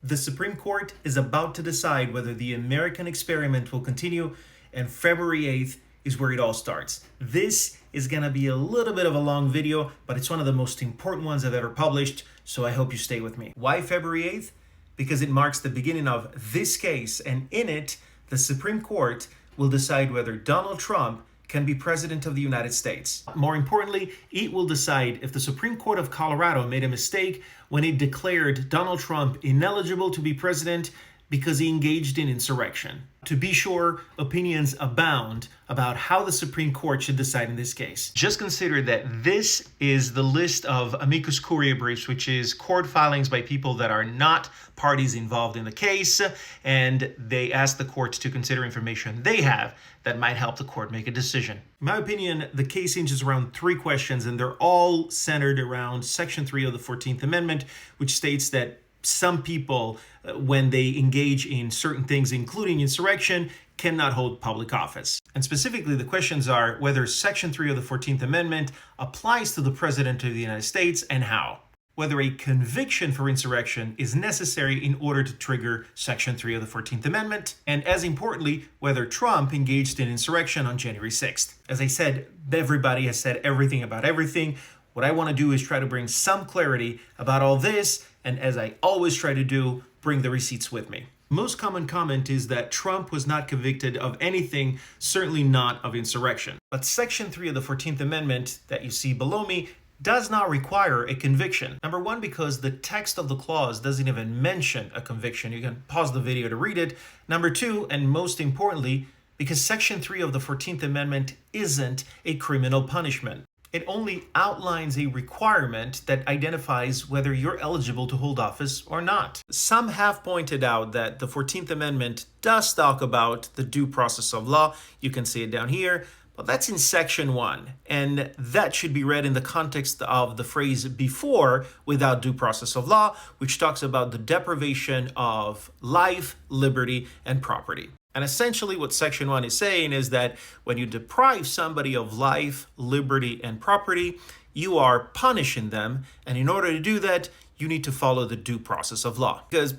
The Supreme Court is about to decide whether the American experiment will continue, and February 8th is where it all starts. This is going to be a little bit of a long video, but it's one of the most important ones I've ever published, so I hope you stay with me. Why February 8th? Because it marks the beginning of this case, and in it, the Supreme Court will decide whether Donald Trump can be president of the United States. More importantly, it will decide if the Supreme Court of Colorado made a mistake when it declared Donald Trump ineligible to be president because he engaged in insurrection. To be sure, opinions abound about how the Supreme Court should decide in this case. Just consider that this is the list of amicus curiae briefs, which is court filings by people that are not parties involved in the case, and they ask the court to consider information they have that might help the court make a decision. In my opinion, the case hinges around three questions, and they're all centered around Section 3 of the 14th Amendment, which states that some people, when they engage in certain things, including insurrection, cannot hold public office. And specifically, the questions are whether Section 3 of the 14th Amendment applies to the President of the United States and how. Whether a conviction for insurrection is necessary in order to trigger Section 3 of the 14th Amendment, and as importantly, whether Trump engaged in insurrection on January 6th. As I said, everybody has said everything about everything. What I want to do is try to bring some clarity about all this, and as I always try to do, bring the receipts with me. Most common comment is that Trump was not convicted of anything, certainly not of insurrection. But Section 3 of the 14th Amendment that you see below me does not require a conviction. Number one, because the text of the clause doesn't even mention a conviction. You can pause the video to read it. Number two, and most importantly, because Section 3 of the 14th Amendment isn't a criminal punishment. It only outlines a requirement that identifies whether you're eligible to hold office or not. Some have pointed out that the 14th Amendment does talk about the due process of law. You can see it down here, but that's in Section 1, and that should be read in the context of the phrase before, without due process of law, which talks about the deprivation of life, liberty, and property. And essentially what Section 1 is saying is that when you deprive somebody of life, liberty, and property, you are punishing them. And in order to do that, you need to follow the due process of law. Because,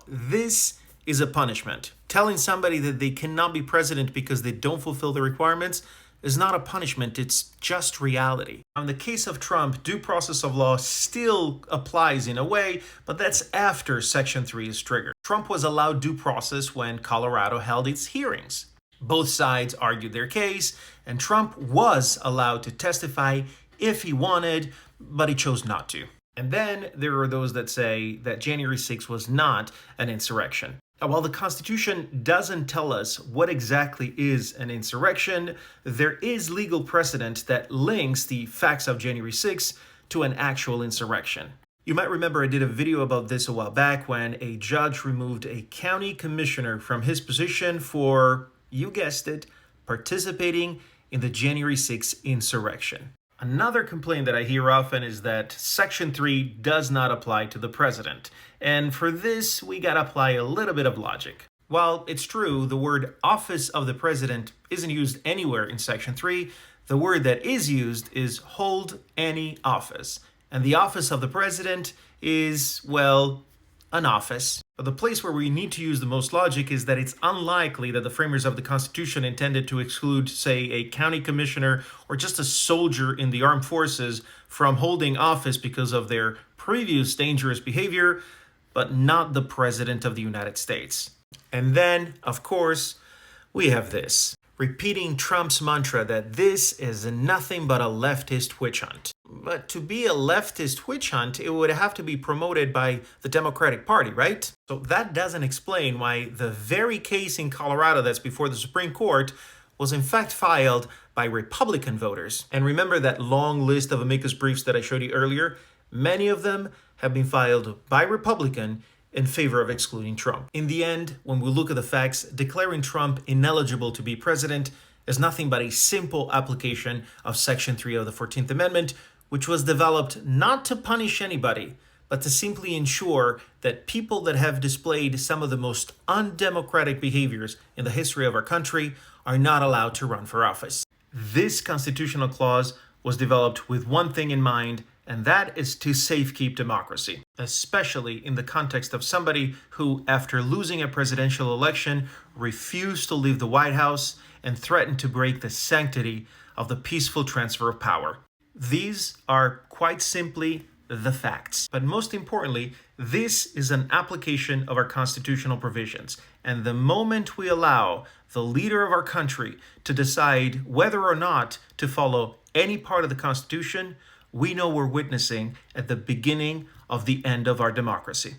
this is a punishment. Telling somebody that they cannot be president because they don't fulfill the requirements is not a punishment, it's just reality. In the case of Trump, due process of law still applies in a way, but that's after Section 3 is triggered. Trump was allowed due process when Colorado held its hearings. Both sides argued their case, and Trump was allowed to testify if he wanted, but he chose not to. And then there are those that say that January 6th was not an insurrection. While the Constitution doesn't tell us what exactly is an insurrection, there is legal precedent that links the facts of January 6th to an actual insurrection. You might remember I did a video about this a while back when a judge removed a county commissioner from his position for, you guessed it, participating in the January 6th insurrection. Another complaint that I hear often is that Section 3 does not apply to the president. And for this, we gotta apply a little bit of logic. While it's true, the word office of the president isn't used anywhere in Section 3, the word that is used is hold any office. And the office of the president is, well, an office. But the place where we need to use the most logic is that it's unlikely that the framers of the Constitution intended to exclude, say, a county commissioner or just a soldier in the armed forces from holding office because of their previous dangerous behavior, but not the President of the United States. And then, of course, we have this. Repeating Trump's mantra that this is nothing but a leftist witch hunt. But to be a leftist witch hunt, it would have to be promoted by the Democratic Party, right? So that doesn't explain why the very case in Colorado that's before the Supreme Court was in fact filed by Republican voters. And remember that long list of amicus briefs that I showed you earlier? Many of them have been filed by Republican in favor of excluding Trump. In the end, when we look at the facts, declaring Trump ineligible to be president is nothing but a simple application of Section 3 of the 14th Amendment, which was developed not to punish anybody, but to simply ensure that people that have displayed some of the most undemocratic behaviors in the history of our country are not allowed to run for office. This constitutional clause was developed with one thing in mind, and that is to safekeep democracy. especially in the context of somebody who, after losing a presidential election, refused to leave the White House and threatened to break the sanctity of the peaceful transfer of power. These are quite simply the facts. But most importantly, this is an application of our constitutional provisions. And the moment we allow the leader of our country to decide whether or not to follow any part of the Constitution, we know we're witnessing at the beginning of the end of our democracy.